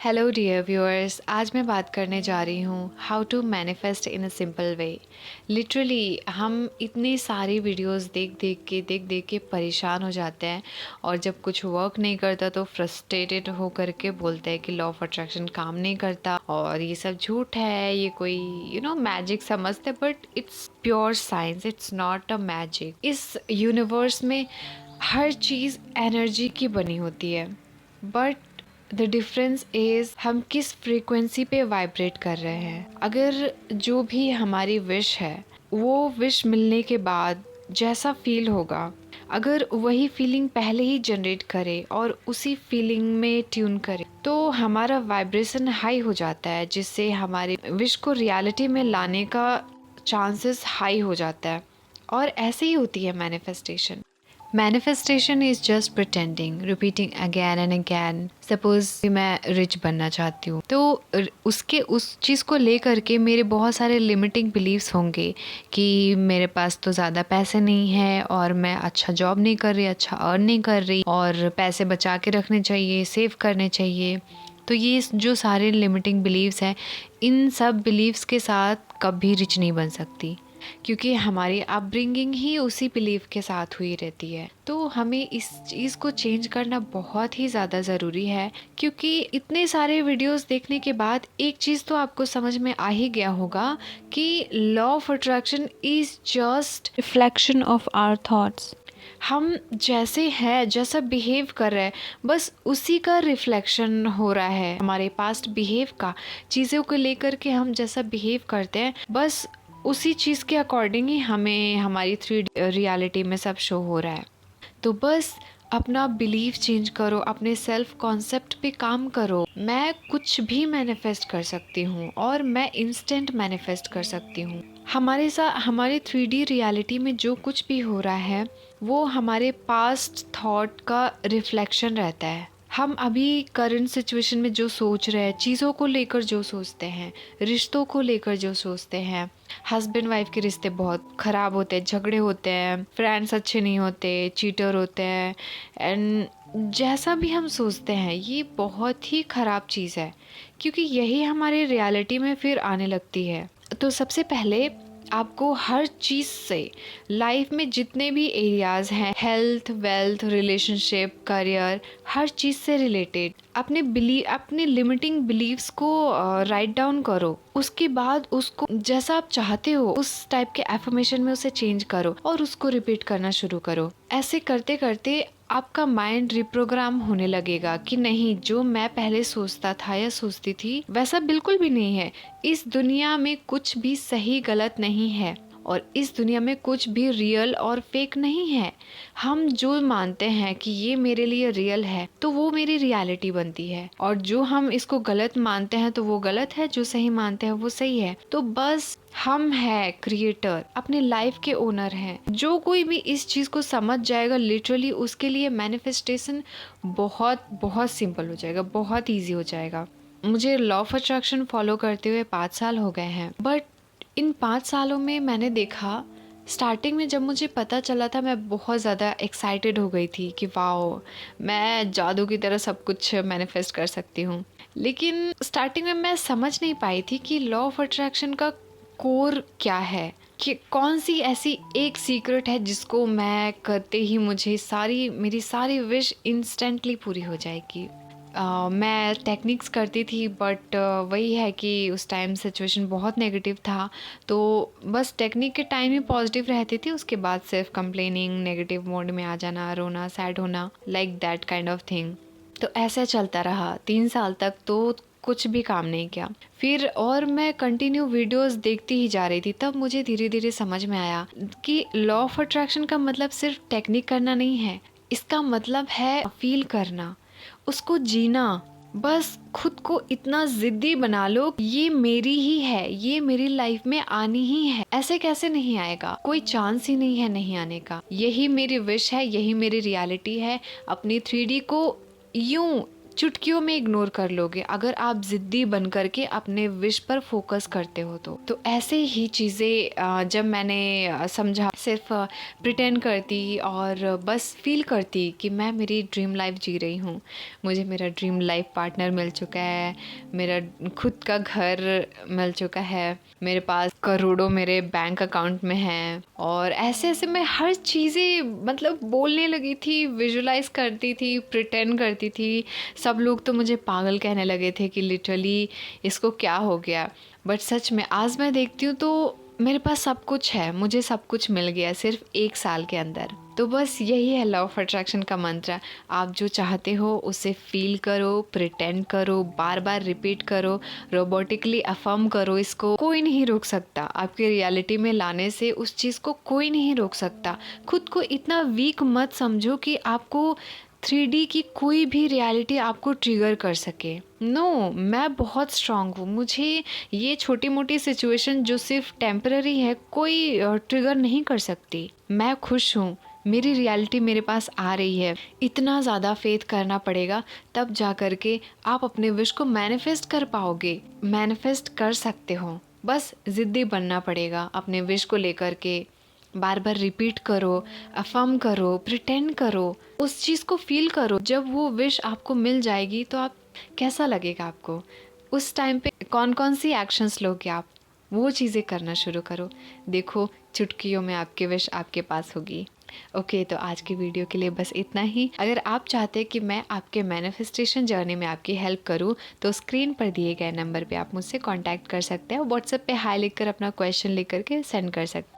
Hello dear viewers, आज मैं बात करने जा रही हूँ how to manifest in a simple way. Literally हम इतनी सारी वीडियोस देख के परेशान हो जाते हैं और जब कुछ वर्क नहीं करता तो फ्रस्ट्रेटेड हो करके बोलते हैं कि लॉ ऑफ अट्रैक्शन काम नहीं करता और ये सब झूठ है, ये कोई मैजिक समझते, but it's pure science, it's not a magic. इस यूनिवर्स में हर चीज़ एनर्जी की बनी होती है, बट द डिफरेंस इज़ हम किस फ्रीक्वेंसी पे वाइब्रेट कर रहे हैं। अगर जो भी हमारी विश है वो विश मिलने के बाद जैसा फील होगा, अगर वही फीलिंग पहले ही जनरेट करे और उसी फीलिंग में ट्यून करे तो हमारा वाइब्रेशन हाई हो जाता है, जिससे हमारे विश को रियलिटी में लाने का चांसेस हाई हो जाता है। और ऐसे ही होती है manifestation. Manifestation is just pretending, repeating again and again. Suppose मैं रिच बनना चाहती हूँ तो उसके उस चीज़ को लेकर के मेरे बहुत सारे लिमिटिंग बिलीव्स होंगे कि मेरे पास तो ज़्यादा पैसे नहीं है और मैं अच्छा जॉब नहीं कर रही, अच्छा अर्न नहीं कर रही, और पैसे बचा के रखने चाहिए, सेव करने चाहिए। तो ये जो सारे लिमिटिंग बिलीव्स हैं, इन सब बिलीव्स के साथ कभी रिच नहीं बन सकती, क्योंकि हमारी अपब्रिंगिंग ही उसी बिलीव के साथ हुई रहती है। तो हमें इस चीज़ को चेंज करना बहुत ही ज़्यादा ज़रूरी है, क्योंकि इतने सारे वीडियोस देखने के बाद एक चीज़ तो आपको समझ में आ ही गया होगा कि law of attraction is just reflection of our thoughts. हम जैसे हैं, जैसा बिहेव कर रहे हैं, बस उसी का रिफ्लेक्शन हो रहा है हमारे पास्ट बिहेव का। चीज़ों को लेकर के हम जैसा बिहेव करते हैं, बस उसी चीज़ के अकॉर्डिंग ही हमें हमारी थ्री रियलिटी में सब शो हो रहा है। तो बस अपना बिलीव चेंज करो, अपने सेल्फ कॉन्सेप्ट पे काम करो। मैं कुछ भी मैनिफेस्ट कर सकती हूँ और मैं इंस्टेंट मैनिफेस्ट कर सकती हूँ। हमारे साथ हमारे 3D रियलिटी में जो कुछ भी हो रहा है वो हमारे पास्ट थॉट का रिफ्लेक्शन रहता है। हम अभी करंट सिचुएशन में जो सोच रहे हैं, चीज़ों को लेकर जो सोचते हैं, रिश्तों को लेकर जो सोचते हैं, हस्बैंड वाइफ के रिश्ते बहुत ख़राब होते हैं, झगड़े होते हैं, फ्रेंड्स अच्छे नहीं होते, चीटर होते हैं, एंड जैसा भी हम सोचते हैं ये बहुत ही ख़राब चीज़ है, क्योंकि यही हमारे रियलिटी में फिर आने लगती है। तो सबसे पहले आपको हर चीज़ से, लाइफ में जितने भी एरियाज़ हैं, हेल्थ, वेल्थ, रिलेशनशिप, करियर, हर चीज़ से रिलेटेड अपने लिमिटिंग बिलीव्स को राइट डाउन करो। उसके बाद उसको जैसा आप चाहते हो उस टाइप के एफर्मेशन में उसे चेंज करो और उसको रिपीट करना शुरू करो। ऐसे करते करते आपका माइंड रिप्रोग्राम होने लगेगा कि नहीं, जो मैं पहले सोचता था या सोचती थी वैसा बिल्कुल भी नहीं है। इस दुनिया में कुछ भी सही गलत नहीं है और इस दुनिया में कुछ भी रियल और फेक नहीं है। हम जो मानते हैं कि ये मेरे लिए रियल है तो वो मेरी रियलिटी बनती है, और जो हम इसको गलत मानते हैं तो वो गलत है, जो सही मानते हैं वो सही है। तो बस हम है क्रिएटर, अपने लाइफ के ओनर हैं। जो कोई भी इस चीज़ को समझ जाएगा, लिटरली उसके लिए मैनिफेस्टेशन बहुत बहुत सिंपल हो जाएगा, बहुत ईजी हो जाएगा। मुझे लॉ ऑफ अट्रैक्शन फॉलो करते हुए 5 साल हो गए हैं, बट इन 5 सालों में मैंने देखा, स्टार्टिंग में जब मुझे पता चला था मैं बहुत ज़्यादा एक्साइटेड हो गई थी कि वाओ, मैं जादू की तरह सब कुछ मैनिफेस्ट कर सकती हूँ। लेकिन स्टार्टिंग में मैं समझ नहीं पाई थी कि लॉ ऑफ अट्रैक्शन का कोर क्या है, कि कौन सी ऐसी एक सीक्रेट है जिसको मैं करते ही मुझे मेरी सारी विश इंस्टेंटली पूरी हो जाएगी। मैं टेक्निक्स करती थी, बट वही है कि उस टाइम सिचुएशन बहुत नेगेटिव था, तो बस टेक्निक के टाइम ही पॉजिटिव रहती थी, उसके बाद सिर्फ कंप्लेनिंग, नेगेटिव मोड में आ जाना, रोना, सैड होना, like that kind of thing. तो ऐसे चलता रहा 3 साल तक, तो कुछ भी काम नहीं किया। फिर और मैं कंटिन्यू वीडियोस देखती ही जा रही थी, तब मुझे धीरे धीरे समझ में आया कि लॉ ऑफ अट्रैक्शन का मतलब सिर्फ टेक्निक करना नहीं है, इसका मतलब है फील करना, उसको जीना। बस खुद को इतना जिद्दी बना लो, ये मेरी ही है, ये मेरी लाइफ में आनी ही है, ऐसे कैसे नहीं आएगा, कोई चांस ही नहीं है नहीं आने का। यही मेरी विश है, यही मेरी रियलिटी है। अपनी 3D को यूं चुटकियों में इग्नोर कर लोगे अगर आप ज़िद्दी बन करके अपने विश पर फोकस करते हो। तो ऐसे ही चीज़ें जब मैंने समझा, सिर्फ प्रिटेंड करती और बस फील करती कि मैं मेरी ड्रीम लाइफ जी रही हूँ, मुझे मेरा ड्रीम लाइफ पार्टनर मिल चुका है, मेरा खुद का घर मिल चुका है, मेरे पास करोड़ों मेरे बैंक अकाउंट में हैं, और ऐसे ऐसे मैं हर चीज़ें मतलब बोलने लगी थी, विजुलाइज करती थी, प्रिटेंड करती थी। सब लोग तो मुझे पागल कहने लगे थे कि लिटरली इसको क्या हो गया। बट सच में आज मैं देखती हूँ तो मेरे पास सब कुछ है, मुझे सब कुछ मिल गया सिर्फ 1 साल के अंदर। तो बस यही है लॉ ऑफ अट्रैक्शन का मंत्र। आप जो चाहते हो उसे फील करो, प्रिटेंड करो, बार बार रिपीट करो, रोबोटिकली अफर्म करो। इसको कोई नहीं रोक सकता, आपकी रियलिटी में लाने से उस चीज़ को कोई नहीं रोक सकता। खुद को इतना वीक मत समझो कि आपको 3D की कोई भी रियलिटी आपको ट्रिगर कर सके। नो, मैं बहुत स्ट्रांग हूँ। मुझे ये छोटी मोटी सिचुएशन जो सिर्फ टेम्पररी है कोई ट्रिगर नहीं कर सकती। मैं खुश हूँ, मेरी रियलिटी मेरे पास आ रही है। इतना ज़्यादा फेथ करना पड़ेगा तब जा कर के आप अपने विश को मैनिफेस्ट कर पाओगे। मैनिफेस्ट कर सकते हो, बस ज़िद्दी बनना पड़ेगा अपने विश को लेकर के। बार बार रिपीट करो, अफर्म करो, प्रिटेंड करो, उस चीज़ को फील करो। जब वो विश आपको मिल जाएगी तो आप कैसा लगेगा आपको, उस टाइम पे कौन कौन सी एक्शंस लोगे आप, वो चीज़ें करना शुरू करो। देखो चुटकियों में आपकी विश आपके पास होगी। ओके, तो आज की वीडियो के लिए बस इतना ही। अगर आप चाहते हैं कि मैं आपके मैनिफेस्टेशन जर्नी में आपकी हेल्प करूं तो स्क्रीन पर दिए गए नंबर पे आप मुझसे कांटेक्ट कर सकते हैं। व्हाट्सएप पे हाई लिखकर अपना क्वेश्चन लिख करके सेंड कर सकते हैं।